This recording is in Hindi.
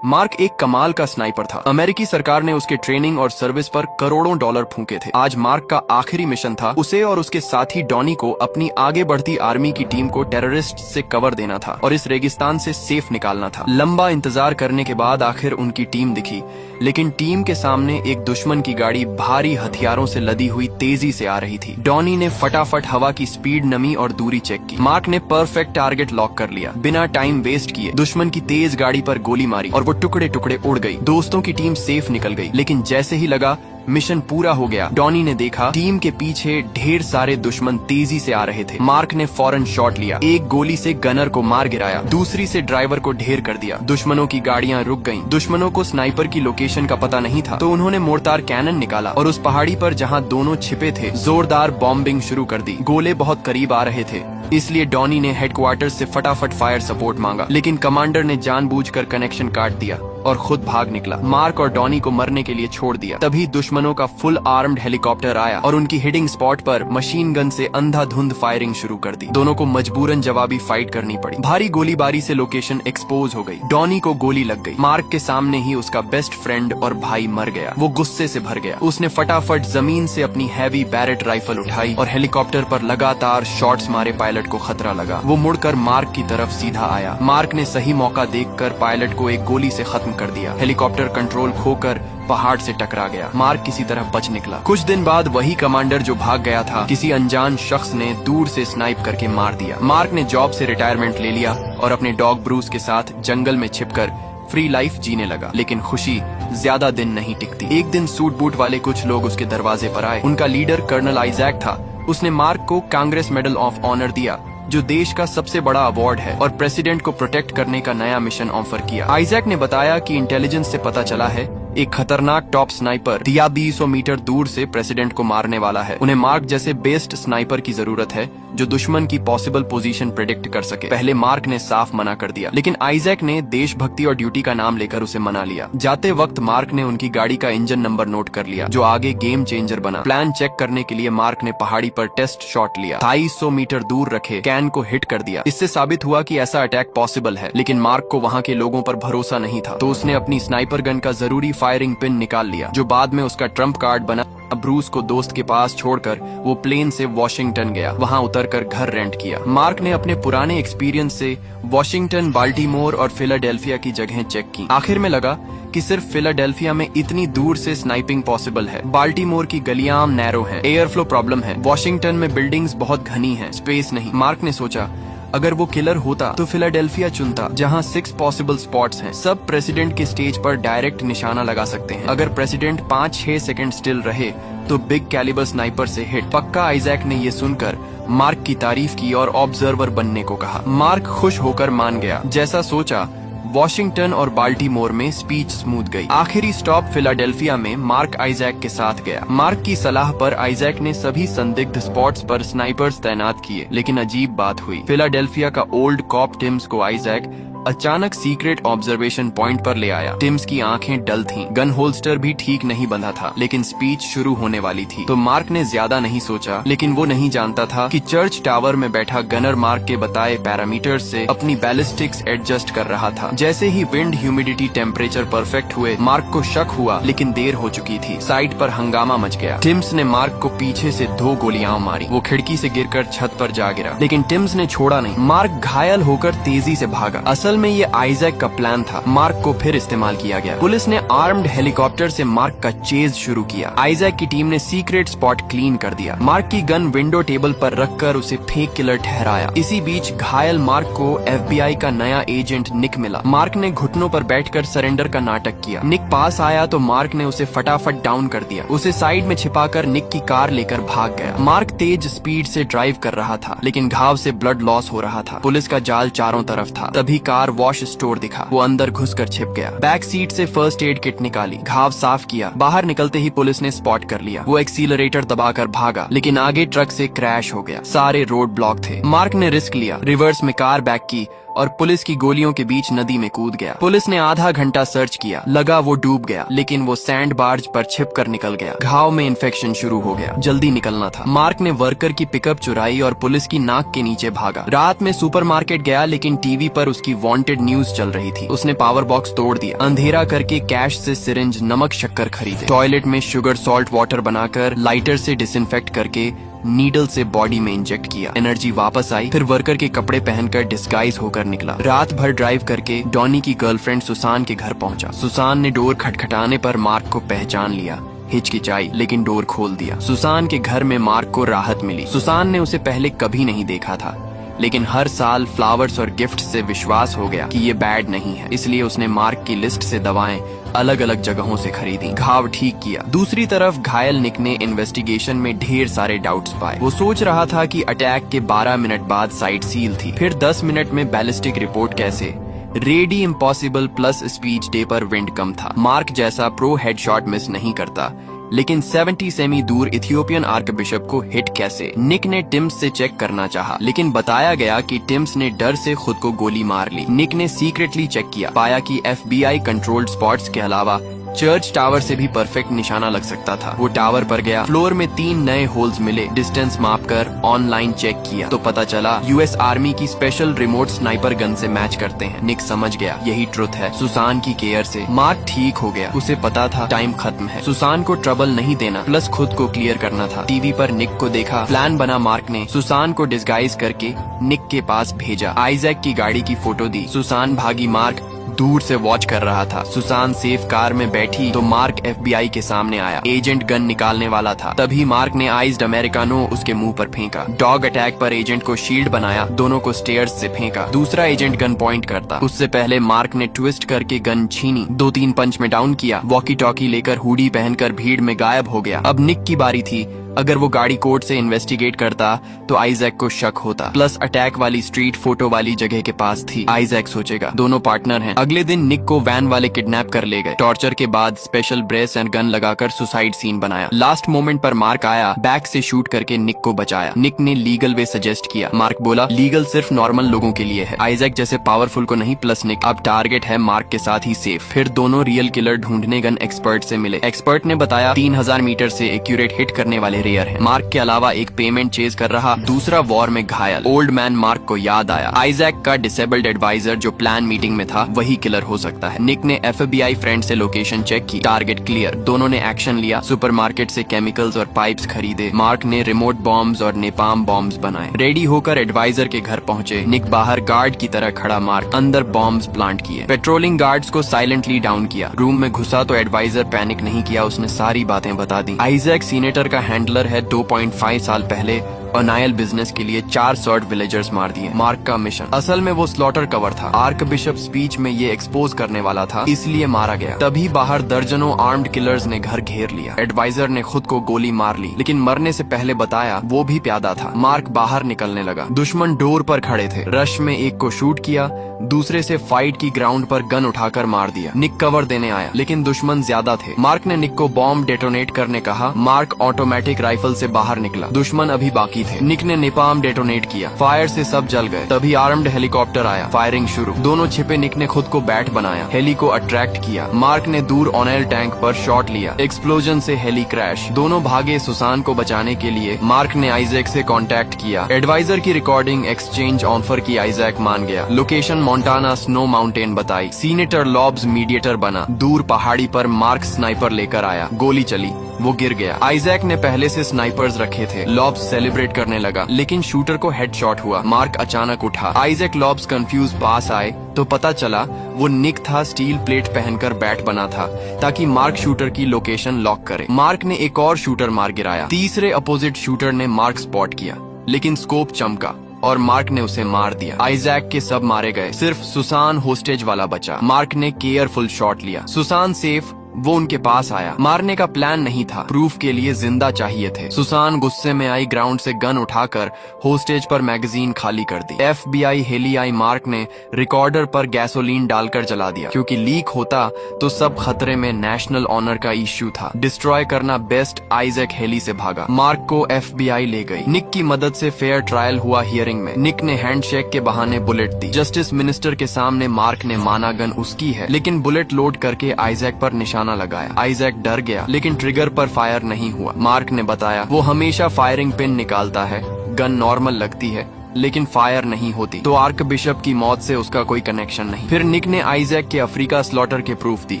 मार्क एक कमाल का स्नाइपर था। अमेरिकी सरकार ने उसके ट्रेनिंग और सर्विस पर करोड़ों डॉलर फूंके थे। आज मार्क का आखिरी मिशन था। उसे और उसके साथी डॉनी को अपनी आगे बढ़ती आर्मी की टीम को टेररिस्ट से कवर देना था और इस रेगिस्तान से सेफ निकालना था। लंबा इंतजार करने के बाद आखिर उनकी टीम दिखी, लेकिन टीम के सामने एक दुश्मन की गाड़ी भारी हथियारों से लदी हुई तेजी से आ रही थी। डॉनी ने फटाफट हवा की स्पीड, नमी और दूरी चेक की। मार्क ने परफेक्ट टारगेट लॉक कर लिया। बिना टाइम वेस्ट किए दुश्मन की तेज गाड़ी पर गोली मारी और वो टुकड़े टुकड़े उड़ गई। दोस्तों की टीम सेफ निकल गई, लेकिन जैसे ही लगा मिशन पूरा हो गया, डॉनी ने देखा टीम के पीछे ढेर सारे दुश्मन तेजी से आ रहे थे। मार्क ने फौरन शॉट लिया। एक गोली से गनर को मार गिराया, दूसरी से ड्राइवर को ढेर कर दिया। दुश्मनों की गाड़ियां रुक गईं। दुश्मनों को स्नाइपर की लोकेशन का पता नहीं था, तो उन्होंने मोर्टार कैनन निकाला और उस पहाड़ी पर जहां दोनों छिपे थे जोरदार बॉम्बिंग शुरू कर दी। गोले बहुत करीब आ रहे थे, इसलिए डॉनी ने हेडक्वार्टर से फटाफट फायर सपोर्ट मांगा, लेकिन कमांडर ने जानबूझकर कनेक्शन काट दिया और खुद भाग निकला। मार्क और डॉनी को मरने के लिए छोड़ दिया। तभी दुश्मनों का फुल आर्म्ड हेलीकॉप्टर आया और उनकी हिटिंग स्पॉट पर मशीन गन से अंधाधुंध फायरिंग शुरू कर दी। दोनों को मजबूरन जवाबी फाइट करनी पड़ी। भारी गोलीबारी से लोकेशन एक्सपोज हो गई। डॉनी को गोली लग गई। मार्क के सामने ही उसका बेस्ट फ्रेंड और भाई मर गया। वो गुस्से से भर गया। उसने फटाफट जमीन से अपनी हैवी बैरेट राइफल उठाई और हेलीकॉप्टर पर लगातार शॉट्स मारे। पायलट को खतरा लगा। वो मुड़कर मार्क की तरफ सीधा आया। मार्क ने सही मौका देखकर पायलट को एक गोली से खत्म कर दिया। हेलीकॉप्टर कंट्रोल खोकर पहाड़ से टकरा गया। मार्क किसी तरह बच निकला। कुछ दिन बाद वही कमांडर जो भाग गया था, किसी अनजान शख्स ने दूर से स्नाइप करके मार दिया। मार्क ने जॉब से रिटायरमेंट ले लिया और अपने डॉग ब्रूस के साथ जंगल में छिपकर फ्री लाइफ जीने लगा। लेकिन खुशी ज्यादा दिन नहीं टिकती। एक दिन सूट बूट वाले कुछ लोग उसके दरवाजे पर आए। उनका लीडर कर्नल आइजैक था। उसने मार्क को कांग्रेस मेडल ऑफ ऑनर दिया, जो देश का सबसे बड़ा अवार्ड है, और प्रेसिडेंट को प्रोटेक्ट करने का नया मिशन ऑफर किया। आइजैक ने बताया कि इंटेलिजेंस से पता चला है एक खतरनाक टॉप स्नाइपर 200 मीटर दूर से प्रेसिडेंट को मारने वाला है। उन्हें मार्क जैसे बेस्ट स्नाइपर की जरूरत है जो दुश्मन की पॉसिबल पोजीशन प्रेडिक्ट कर सके। पहले मार्क ने साफ मना कर दिया, लेकिन आइजैक ने देशभक्ति और ड्यूटी का नाम लेकर उसे मना लिया। जाते वक्त मार्क ने उनकी गाड़ी का इंजन नंबर नोट कर लिया, जो आगे गेम चेंजर बना। प्लान चेक करने के लिए मार्क ने पहाड़ी पर टेस्ट शॉट लिया। 250 मीटर दूर रखे कैन को हिट कर दिया। इससे साबित हुआ कि ऐसा अटैक पॉसिबल है, लेकिन मार्क को वहाँ के लोगों पर भरोसा नहीं था, तो उसने अपनी स्नाइपर गन का जरूरी फायरिंग पिन निकाल लिया, जो बाद में उसका ट्रम्प कार्ड बना। ब्रूस को दोस्त के पास छोड़कर वो प्लेन से वॉशिंगटन गया। वहाँ उतरकर घर रेंट किया। मार्क ने अपने पुराने एक्सपीरियंस से वॉशिंगटन, बाल्टीमोर और फिलाडेल्फिया की जगहें चेक की। आखिर में लगा कि सिर्फ फिलाडेल्फिया में इतनी दूर से स्नाइपिंग पॉसिबल है। बाल्टीमोर की गलियां नैरो हैं, एयर फ्लो प्रॉब्लम है। वॉशिंगटन में बिल्डिंग्स बहुत घनी हैं, स्पेस नहीं। मार्क ने सोचा अगर वो किलर होता तो फिलाडेल्फिया चुनता, जहां 6 पॉसिबल स्पॉट्स हैं। सब प्रेसिडेंट के स्टेज पर डायरेक्ट निशाना लगा सकते हैं। अगर प्रेसिडेंट 5-6 सेकंड स्टिल रहे तो बिग कैलिबर स्नाइपर से हिट पक्का। आइजैक ने ये सुनकर मार्क की तारीफ की और ऑब्जर्वर बनने को कहा। मार्क खुश होकर मान गया। जैसा सोचा वॉशिंगटन और बाल्टीमोर में स्पीच स्मूथ गई। आखिरी स्टॉप फिलाडेल्फिया में मार्क आइजैक के साथ गया। मार्क की सलाह पर आइजैक ने सभी संदिग्ध स्पॉट्स पर स्नाइपर्स तैनात किए, लेकिन अजीब बात हुई। फिलाडेल्फिया का ओल्ड कॉप टिम्स को आइजैक अचानक सीक्रेट ऑब्जर्वेशन पॉइंट पर ले आया। टिम्स की आंखें डल थीं, गन होल्स्टर भी ठीक नहीं बंधा था, लेकिन स्पीच शुरू होने वाली थी। तो मार्क ने ज्यादा नहीं सोचा, लेकिन वो नहीं जानता था कि चर्च टावर में बैठा गनर मार्क के बताए पैरामीटर से अपनी बैलिस्टिक्स एडजस्ट कर रहा था। जैसे ही विंड, ह्यूमिडिटी, टेम्परेचर परफेक्ट हुए, मार्क को शक हुआ, लेकिन देर हो चुकी थी। साइट पर हंगामा मच गया। टिम्स ने मार्क को पीछे से 2 गोलियां मारी। वो खिड़की से गिरकर छत पर जा गिरा, लेकिन टिम्स ने छोड़ा नहीं। मार्क घायल होकर तेजी से भागा। असल में ये आइजैक का प्लान था। मार्क को फिर इस्तेमाल किया गया। पुलिस ने आर्म्ड हेलीकॉप्टर से मार्क का चेज शुरू किया। आइजैक की टीम ने सीक्रेट स्पॉट क्लीन कर दिया। मार्क की गन विंडो टेबल पर रखकर उसे फेक किलर ठहराया। इसी बीच घायल मार्क को FBI का नया एजेंट निक मिला। मार्क ने घुटनों पर बैठकर सरेंडर का नाटक किया। निक पास आया तो मार्क ने उसे फटाफट डाउन कर दिया। उसे साइड में छिपाकर निक की कार लेकर भाग गया। मार्क तेज स्पीड से ड्राइव कर रहा था, लेकिन घाव से ब्लड लॉस हो रहा था। पुलिस का जाल चारों तरफ था। तभी कार वॉश स्टोर दिखा। वो अंदर घुसकर छिप गया। बैक सीट से फर्स्ट एड किट निकाली, घाव साफ किया। बाहर निकलते ही पुलिस ने स्पॉट कर लिया। वो एक्सीलरेटर दबाकर भागा, लेकिन आगे ट्रक से क्रैश हो गया। सारे रोड ब्लॉक थे। मार्क ने रिस्क लिया, रिवर्स में कार बैक की और पुलिस की गोलियों के बीच नदी में कूद गया। पुलिस ने आधा घंटा सर्च किया, लगा वो डूब गया, लेकिन वो सैंड बार्ज पर छिप कर निकल गया। घाव में इन्फेक्शन शुरू हो गया, जल्दी निकलना था। मार्क ने वर्कर की पिकअप चुराई और पुलिस की नाक के नीचे भागा। रात में सुपरमार्केट गया, लेकिन टीवी पर उसकी वांटेड न्यूज चल रही थी। उसने पावर बॉक्स तोड़ दिया, अंधेरा करके कैश से सिरिंज, नमक, शक्कर खरीदे। टॉयलेट में शुगर सॉल्ट वाटर बनाकर लाइटर से डिसइंफेक्ट करके नीडल से बॉडी में इंजेक्ट किया। एनर्जी वापस आई, फिर वर्कर के कपड़े पहनकर डिस्गाइज होकर निकला। रात भर ड्राइव करके डॉनी की गर्लफ्रेंड सुसान के घर पहुंचा। सुसान ने डोर खटखटाने पर मार्क को पहचान लिया। हिचकिचाई, लेकिन डोर खोल दिया। सुसान के घर में मार्क को राहत मिली। सुसान ने उसे पहले कभी नहीं देखा था, लेकिन हर साल फ्लावर्स और गिफ्ट से विश्वास हो गया कि ये बैड नहीं है। इसलिए उसने मार्क की लिस्ट से दवाएं अलग अलग जगहों से खरीदी, घाव ठीक किया। दूसरी तरफ घायल निक ने इन्वेस्टिगेशन में ढेर सारे डाउट्स पाए। वो सोच रहा था कि अटैक के 12 मिनट बाद साइट सील थी, फिर 10 मिनट में बैलिस्टिक रिपोर्ट कैसे, ready impossible plus speech day पर विंड कम था। मार्क जैसा प्रो हेडशॉट मिस नहीं करता, लेकिन 70 सेमी दूर इथियोपियन आर्कबिशप को हिट कैसे। निक ने टिम्स से चेक करना चाहा, लेकिन बताया गया कि टिम्स ने डर से खुद को गोली मार ली। निक ने सीक्रेटली चेक किया, पाया कि FBI कंट्रोल्ड स्पॉट्स के अलावा चर्च टावर से भी परफेक्ट निशाना लग सकता था। वो टावर पर गया, फ्लोर में 3 नए होल्स मिले। डिस्टेंस मापकर ऑनलाइन चेक किया तो पता चला US आर्मी की स्पेशल रिमोट स्नाइपर गन से मैच करते हैं। निक समझ गया यही ट्रुथ है। सुसान की केयर से मार्क ठीक हो गया। उसे पता था टाइम खत्म है, सुसान को ट्रबल नहीं देना, प्लस खुद को क्लियर करना था। टीवी पर निक को देखा, प्लान बना। मार्क ने सुसान को डिस्गाइज करके निक के पास भेजा। आइजैक की गाड़ी की फोटो दी। सुसान भागी, मार्क दूर से वॉच कर रहा था। सुसान सेफ कार में बैठी तो मार्क FBI के सामने आया। एजेंट गन निकालने वाला था, तभी मार्क ने आइज्ड अमेरिकानो उसके मुंह पर फेंका। डॉग अटैक पर एजेंट को शील्ड बनाया, दोनों को स्टेयर्स से फेंका। दूसरा एजेंट गन पॉइंट करता, उससे पहले मार्क ने ट्विस्ट करके गन छीनी, 2-3 पंच में डाउन किया। वॉकी टॉकी लेकर हुडी पहनकर भीड़ में गायब हो गया। अब निक की बारी थी। अगर वो गाड़ी कोर्ट से इन्वेस्टिगेट करता तो आइजैक को शक होता, प्लस अटैक वाली स्ट्रीट फोटो वाली जगह के पास थी। आइजैक सोचेगा दोनों पार्टनर हैं। अगले दिन निक को वैन वाले किडनैप कर ले गए। टॉर्चर के बाद स्पेशल ब्रेस एंड गन लगाकर सुसाइड सीन बनाया। लास्ट मोमेंट पर मार्क आया, बैक से शूट करके निक को बचाया। निक ने लीगल वे सजेस्ट किया। मार्क बोला लीगल सिर्फ नॉर्मल लोगों के लिए है, आइजैक जैसे पावरफुल को नहीं। प्लस निक अब टारगेट है मार्क के साथ ही सेफ। फिर दोनों रियल किलर ढूंढने गन एक्सपर्ट से मिले। एक्सपर्ट ने बताया 3000 मीटर से एक्यूरेट हिट करने वाले रेयर है। मार्क के अलावा एक पेमेंट चेज कर रहा, दूसरा वॉर में घायल। ओल्ड मैन मार्क को याद आया, आइजैक का डिसेबल्ड एडवाइजर जो प्लान मीटिंग में था वही किलर हो सकता है। निक ने FBI फ्रेंड से लोकेशन चेक की, टारगेट क्लियर। दोनों ने एक्शन लिया, सुपरमार्केट से केमिकल्स और पाइप्स खरीदे। मार्क ने रिमोट बॉम्ब्स और नेपाम बॉम्ब्स बनाए। रेडी होकर एडवाइजर के घर पहुंचे। निक बाहर गार्ड की तरह खड़ा, मार्क अंदर बॉम्ब्स प्लांट किए। पेट्रोलिंग गार्ड्स को साइलेंटली डाउन किया। रूम में घुसा तो एडवाइजर पैनिक नहीं किया, उसने सारी बातें बता दी। आइजैक सीनेटर का हैंडलर है। 2.5 साल पहले अनायल बिजनेस के लिए 4 सर्ट विलेजर्स मार दिए। मार्क का मिशन असल में वो स्लॉटर कवर था। आर्क बिशप स्पीच में ये एक्सपोज करने वाला था, इसलिए मारा गया। तभी बाहर दर्जनों आर्म्ड किलर्स ने घर घेर लिया। एडवाइजर ने खुद को गोली मार ली, लेकिन मरने से पहले बताया वो भी प्यादा था। मार्क बाहर निकलने लगा। दुश्मन डोर पर खड़े थे। रश में एक को शूट किया, दूसरे से फाइट की ग्राउंड पर गन उठाकर मार दिया। निक कवर देने आया, लेकिन दुश्मन ज्यादा थे। मार्क ने निक को बॉम्ब डेटोनेट करने कहा। मार्क ऑटोमेटिक राइफल से बाहर निकला। दुश्मन अभी बाकी थे। निक ने नेपाम डेटोनेट किया, फायर से सब जल गए। तभी आर्म्ड हेलीकॉप्टर आया, फायरिंग शुरू। दोनों छिपे। निक ने खुद को बैट बनाया, हेली को अट्रैक्ट किया। मार्क ने दूर ऑनएल टैंक पर शॉट लिया, एक्सप्लोजन से हेली क्रैश। दोनों भागे सुसान को बचाने के लिए। मार्क ने आइजैक से कांटेक्ट किया। एडवाइजर की रिकॉर्डिंग एक्सचेंज ऑफर की, आइजैक मान गया। लोकेशन मोंटाना स्नो माउंटेन बताई। सीनेटर लॉब्स मीडिएटर बना। दूर पहाड़ी पर मार्क स्नाइपर लेकर आया, गोली चली, वो गिर गया। आइजैक ने पहले से स्नाइपर्स रखे थे। लॉब्स सेलिब्रेट करने लगा, लेकिन शूटर को हेडशॉट हुआ। मार्क अचानक उठा। आइजैक लॉब्स कंफ्यूज पास आए तो पता चला वो निक था। स्टील प्लेट पहनकर बैट बना था ताकि मार्क शूटर की लोकेशन लॉक करे। मार्क ने एक और शूटर मार गिराया। तीसरे अपोजिट शूटर ने मार्क स्पॉट किया, लेकिन स्कोप चमका और मार्क ने उसे मार दिया। आइजैक के सब मारे गए, सिर्फ सुसान होस्टेज वाला बचा। मार्क ने केयरफुल शॉट लिया। सुसान सेफ, वो उनके पास आया। मारने का प्लान नहीं था, प्रूफ के लिए जिंदा चाहिए थे। सुसान गुस्से में आई, ग्राउंड से गन उठाकर होस्टेज पर मैगजीन खाली कर दी। FBI हेली आई। मार्क ने रिकॉर्डर पर गैसोलीन डालकर जला दिया, क्योंकि लीक होता तो सब खतरे में। नेशनल ऑनर का इश्यू था, डिस्ट्रॉय करना बेस्ट। आइजैक हेली से भागा। मार्क को FBI ले गई। निक की मदद से फेयर ट्रायल हुआ। हियरिंग में निक ने हैंडशेक के बहाने बुलेट दी। जस्टिस मिनिस्टर के सामने मार्क ने माना गन उसकी है, लेकिन बुलेट लोड करके आइजैक पर निशाना लगाया। आइजैक डर गया, लेकिन ट्रिगर पर फायर नहीं हुआ। मार्क ने बताया वो हमेशा फायरिंग पिन निकालता है। गन नॉर्मल लगती है, लेकिन फायर नहीं होती, तो आर्क बिशप की मौत से उसका कोई कनेक्शन नहीं। फिर निक ने आइजैक के अफ्रीका स्लॉटर के प्रूफ दी।